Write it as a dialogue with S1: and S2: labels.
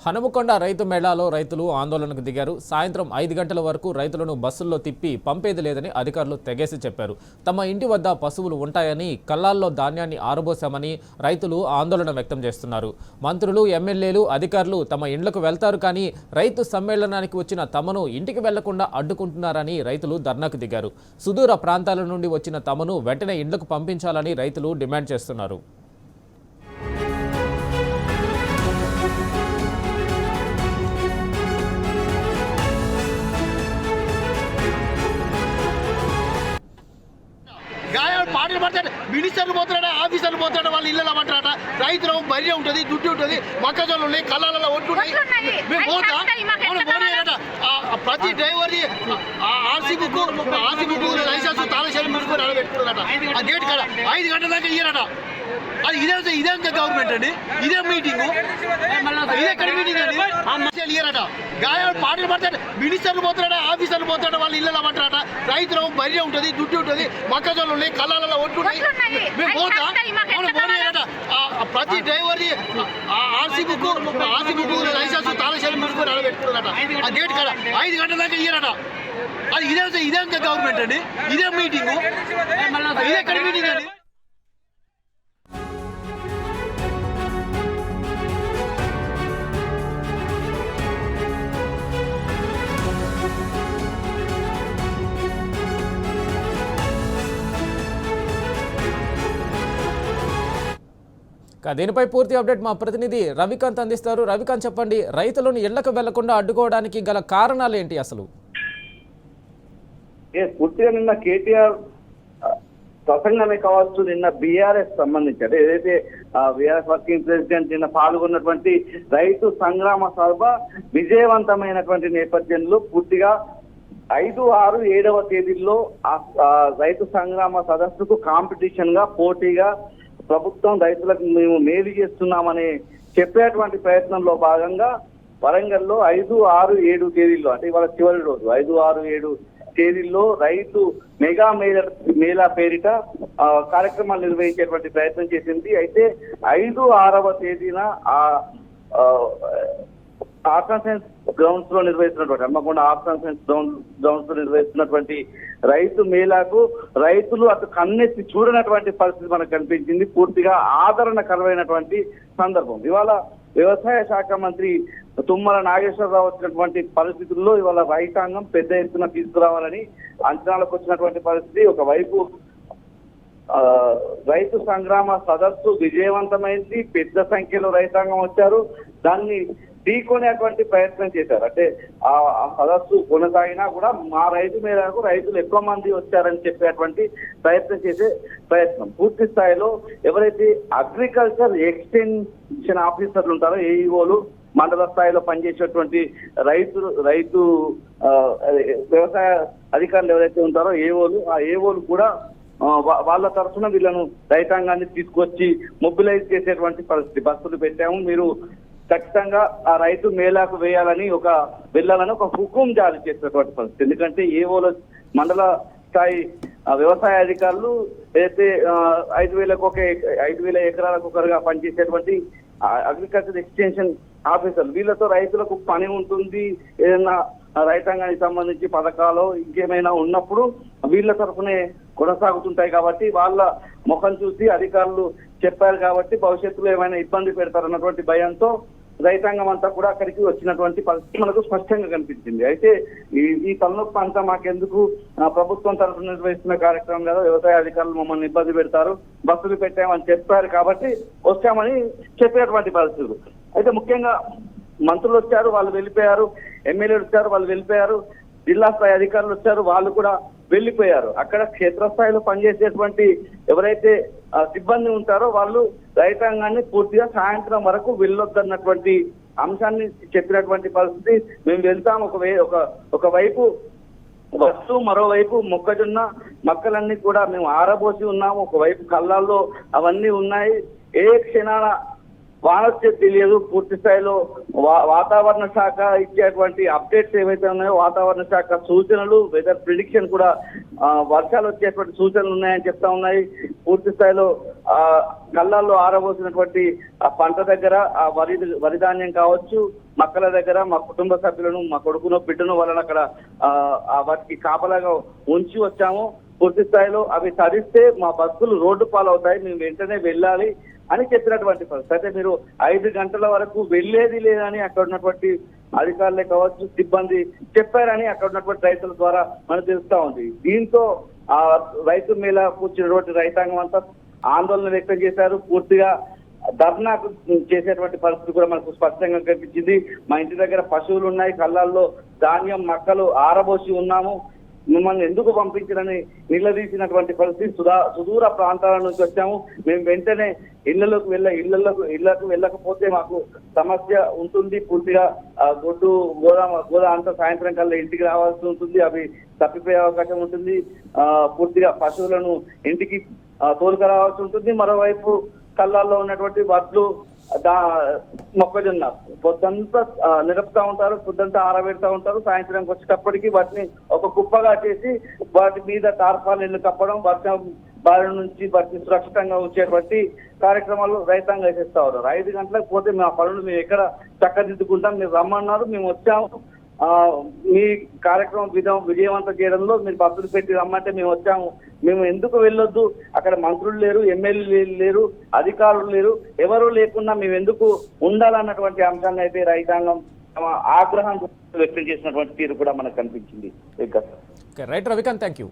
S1: హనుమకొండ రైతు మేళాలో రైతులు ఆందోళనకు దిగారు. సాయంత్రం 5 గంటల వరకు రైతులను బస్సుల్లో తిప్పి పంపేది లేదని అధికారులు తెగేసి చెప్పారు. తమ ఇంటి వద్ద పశువులు ఉంటాయని, కళ్ళాల్లో ధాన్యాన్ని ఆరబోసామని రైతులు ఆందోళన వ్యక్తం చేస్తున్నారు. మంత్రులు, ఎమ్మెల్యేలు, అధికారులు తమ ఇండ్లకు వెళ్తారు కానీ రైతు సమ్మేళనానికి వచ్చిన తమను ఇంటికి వెళ్లకుండా అడ్డుకుంటున్నారని రైతులు ధర్నాకు దిగారు. సుదూర ప్రాంతాల నుండి వచ్చిన తమను వెంటనే ఇండ్లకు పంపించాలని రైతులు డిమాండ్ చేస్తున్నారు.
S2: పాటలు పడతాడు, మినిస్టర్లు పోతాడా, ఆఫీసర్లు పోతాడా, వాళ్ళు ఇళ్ళలో పట్టారట. రైతులు బర్రె ఉంటుంది, దుడ్డు ఉంటుంది, మొక్కజొన్నలు ఉన్నాయి, కళ్ళాలలో ఒట్టున్నాయి. మేము పోతా ప్రతి డ్రైవర్ది ఆర్సీ బుక్ లైసెన్స్ తాళశాల ముసుకొని అడబెట్టుకున్నారట. ఆ గేట్ కాడ 5 గంటల దాకా ఇయ్యారట. అది ఇదే గవర్నమెంట్ అండి, ఇదే మీటింగ్, ఇదే ఎక్కడ మీటింగ్ అండి. ఇయ్యారట. గాయాలు పాటలు పడతాడు, మినిస్టర్లు పోతాడా, ఆఫీసర్లు పోతాడా, వాళ్ళు ఇళ్ళలో పట్టారట. రైతులు బర్రె ఉంటుంది, దుడ్డు ఉంటుంది, మొక్కజొన్నలు ఉన్నాయి, కళ్ళాలలో ఒట్టున్నాయి. మేము పోతా ప్రతి డ్రైవర్ది ఆర్సీ బుక్ లైసెన్స్ తాళశాల ముసుకొని అడబెట్టుకున్నారట. ఆ గేట్ కాడ 5 గంటల దాకా ఇయ్యారట. అది ఇదే గవర్నమెంట్ అండి, ఇదే మీటింగ్, ఇదే ఎక్కడ మీటింగ్ అండి.
S1: దీనిపై పూర్తి అప్డేట్ మా ప్రతినిధి రవికాంత్ అందిస్తారు. రవికాంత్, చెప్పండి, రైతులను ఇళ్లకు వెళ్లకుండా అడ్డుకోవడానికి గల కారణాలు ఏంటి అసలు?
S3: పూర్తిగా నిన్న కేటీఆర్ ప్రసంగమే కావచ్చు, నిన్న బీఆర్ఎస్ సంబంధించి అంటే ఏదైతే బీఆర్ఎస్ వర్కింగ్ ప్రెసిడెంట్ నిన్న పాల్గొన్నటువంటి రైతు సంగ్రామ సభ విజయవంతమైనటువంటి నేపథ్యంలో పూర్తిగా 5, 6, 7వ తేదీల్లో రైతు సంగ్రామ సదస్సుకు కాంపిటీషన్ గా పోటీగా ప్రభుత్వం రైతులకు మేము మేలు చేస్తున్నామని చెప్పేటువంటి ప్రయత్నంలో భాగంగా వరంగల్లో 5, 6, 7 తేదీల్లో అంటే ఇవాళ చివరి రోజు 5, 6, 7 తేదీల్లో రైతు మెగా మేళా పేరిట కార్యక్రమాలు నిర్వహించేటువంటి ప్రయత్నం చేసింది. అయితే 5, 6వ తేదీన ఆర్ట్స్ అండ్ సైన్స్ గ్రౌండ్స్ లో నిర్వహిస్తున్నటువంటి Hanamkonda arts and science grounds లో నిర్వహిస్తున్నటువంటి రైతు మేళాకు రైతులు అటు కన్నెత్తి చూడనటువంటి పరిస్థితి మనకు కనిపించింది. పూర్తిగా ఆదరణకరమైనటువంటి సందర్భం. ఇవాళ వ్యవసాయ శాఖ మంత్రి తుమ్మల నాగేశ్వరరావు వచ్చినటువంటి పరిస్థితుల్లో ఇవాళ రైతాంగం పెద్ద ఎత్తున తీసుకురావాలని అంచనాలకు వచ్చినటువంటి పరిస్థితి. ఒకవైపు రైతు సంగ్రామ సదస్సు విజయవంతమైంది, పెద్ద సంఖ్యలో రైతాంగం వచ్చారు, దాన్ని ఢీకొనేటువంటి ప్రయత్నం చేశారు. అంటే ఆ సదస్సు కొనసాగినా కూడా మా రైతు మేరకు రైతులు ఎక్కువ మంది వచ్చారని చెప్పేటువంటి ప్రయత్నం పూర్తి స్థాయిలో ఎవరైతే అగ్రికల్చర్ ఎక్స్టెన్షన్ ఆఫీసర్లు ఉంటారో, ఏఈఓలు, మండల స్థాయిలో పనిచేసేటువంటి రైతు వ్యవసాయ అధికారులు ఎవరైతే ఉంటారో ఏఓలు, ఆ ఏఓలు కూడా వాళ్ళ తరఫున వీళ్ళను రైతాంగాన్ని తీసుకొచ్చి మొబిలైజ్ చేసేటువంటి పరిస్థితి. బస్సులు పెట్టాము, మీరు ఖచ్చితంగా ఆ రైతు మేళాకు వేయాలని వెళ్ళాలని ఒక హుకుం జారీ చేసినటువంటి పరిస్థితి. ఎందుకంటే ఏఓల మండల స్థాయి వ్యవసాయ అధికారులు అయితే 5,000 ఎకరాలకు ఒకరుగా పనిచేసేటువంటి అగ్రికల్చర్ ఎక్స్టెన్షన్ ఆఫీసర్లు, వీళ్ళతో రైతులకు పని ఉంటుంది. ఏదైనా రైతాంగానికి సంబంధించి పథకాలు ఇంకేమైనా ఉన్నప్పుడు వీళ్ళ తరఫునే కొనసాగుతుంటాయి కాబట్టి వాళ్ళ ముఖం చూసి అధికారులు చెప్పారు కాబట్టి భవిష్యత్తులో ఏమైనా ఇబ్బంది పెడతారన్నటువంటి భయంతో రైతాంగం అంతా కూడా అక్కడికి వచ్చినటువంటి పరిస్థితి మనకు స్పష్టంగా కనిపించింది. అయితే ఈ తలనొప్పి అంతా మాకెందుకు, ప్రభుత్వం తరఫున నిర్వహిస్తున్న కార్యక్రమం కదా, వ్యవసాయ అధికారులు మమ్మల్ని ఇబ్బంది పెడతారు, బస్సులు పెట్టామని చెప్పారు కాబట్టి వచ్చామని చెప్పేటువంటి పరిస్థితులు. అయితే ముఖ్యంగా మంత్రులు వచ్చారు, వాళ్ళు వెళ్ళిపోయారు, ఎమ్మెల్యేలు వచ్చారు, వాళ్ళు వెళ్ళిపోయారు, జిల్లా స్థాయి అధికారులు వచ్చారు, వాళ్ళు కూడా వెళ్ళిపోయారు. అక్కడ క్షేత్రస్థాయిలో పనిచేసేటువంటి ఎవరైతే సిబ్బంది ఉంటారో వాళ్ళు రైతాంగాన్ని పూర్తిగా సాయంత్రం వరకు వెళ్ళొద్దన్నటువంటి అంశాన్ని చెప్పినటువంటి పరిస్థితి. మేము వెళ్తాం, ఒకవైపు వస్తూ మరోవైపు మొక్కజొన్న మొక్కలన్నీ కూడా మేము ఆరబోసి ఉన్నాము, ఒకవైపు కళ్ళాల్లో అవన్నీ ఉన్నాయి, ఏ క్షణాన వానొచ్చే తెలియదు. పూర్తి స్థాయిలో వాతావరణ శాఖ ఇచ్చేటువంటి అప్డేట్స్ ఏవైతే ఉన్నాయో, వాతావరణ శాఖ సూచనలు, వెదర్ ప్రిడిక్షన్ కూడా వర్షాలు వచ్చేటువంటి సూచనలు ఉన్నాయని చెప్తా ఉన్నాయి. పూర్తి స్థాయిలో కళ్ళాల్లో ఆరబోసినటువంటి ఆ పంట దగ్గర ఆ వరి ధాన్యం కావచ్చు, మక్కల దగ్గర మా కుటుంబ సభ్యులను, మా కొడుకును బిడ్డను వాళ్ళని అక్కడ వాటికి కాపలాగా ఉంచి వచ్చాము. పూర్తి స్థాయిలో అవి తరిస్తే మా బస్సులు రోడ్డు పాలవుతాయి, మేము వెంటనే వెళ్ళాలి అని చెప్పినటువంటి పరిస్థితి. అయితే మీరు 5 గంటల వరకు వెళ్ళేది లేదని అక్కడ ఉన్నటువంటి అధికారులే కావచ్చు, సిబ్బంది చెప్పారని అక్కడ ఉన్నటువంటి రైతుల ద్వారా మనకు తెలుస్తా ఉంది. దీంతో ఆ రైతు మేళ కూర్చున్నటువంటి రైతాంగం అంతా ఆందోళన వ్యక్తం చేశారు. పూర్తిగా ధర్నాకు చేసేటువంటి పరిస్థితి కూడా మనకు స్పష్టంగా కనిపించింది. మా ఇంటి దగ్గర పశువులు ఉన్నాయి, కళ్ళాల్లో ధాన్యం మక్కలు ఆరబోసి ఉన్నాము, మిమ్మల్ని ఎందుకు పంపించారని నిలదీసినటువంటి పరిస్థితి. సుదూర ప్రాంతాల నుంచి వచ్చాము, మేము వెంటనే ఇళ్లకు వెళ్ళకపోతే మాకు సమస్య ఉంటుంది. పూర్తిగా గోదా అంతా సాయంత్రం కల్లా ఇంటికి రావాల్సి ఉంటుంది, అవి తప్పిపోయే అవకాశం ఉంటుంది. పూర్తిగా పశువులను ఇంటికి తోలుకురావాల్సి ఉంటుంది. మరోవైపు కళ్ళాల్లో ఉన్నటువంటి వడ్లు మొక్కజొన్న పొద్దంతా నిలుపుతా ఉంటారు, పొద్దంతా ఆరబెడతా ఉంటారు. సాయంత్రంకి వచ్చేటప్పటికి వాటిని ఒక కుప్పగా చేసి వాటి మీద టార్పాలిన్లు కప్పడం, వర్షం బారి నుంచి వాటిని సురక్షితంగా ఉంచేటువంటి కార్యక్రమాలు రైతాంగం చేస్తా ఉన్నారు. 5 గంటలకు పోతే మా పనులు మేము ఎక్కడ చక్కదిద్దుకుంటాం, మీరు రమ్మన్నారు, మేము వచ్చాము. మీ కార్యక్రమం విజయవంతం చేయడంలో మీరు బస్సులు పెట్టి రమ్మంటే మేము వచ్చాము, మేము ఎందుకు వెళ్ళొద్దు, అక్కడ మంత్రులు లేరు, ఎమ్మెల్యేలు లేరు, అధికారులు లేరు, ఎవరు లేకుండా మేము ఎందుకు ఉండాలన్నటువంటి అంశాన్ని అయితే రైతాంగం తమ ఆగ్రహం వ్యక్తం చేసినటువంటి తీరు కూడా మనకు కనిపించింది.
S1: Right Ravikanth, thank you.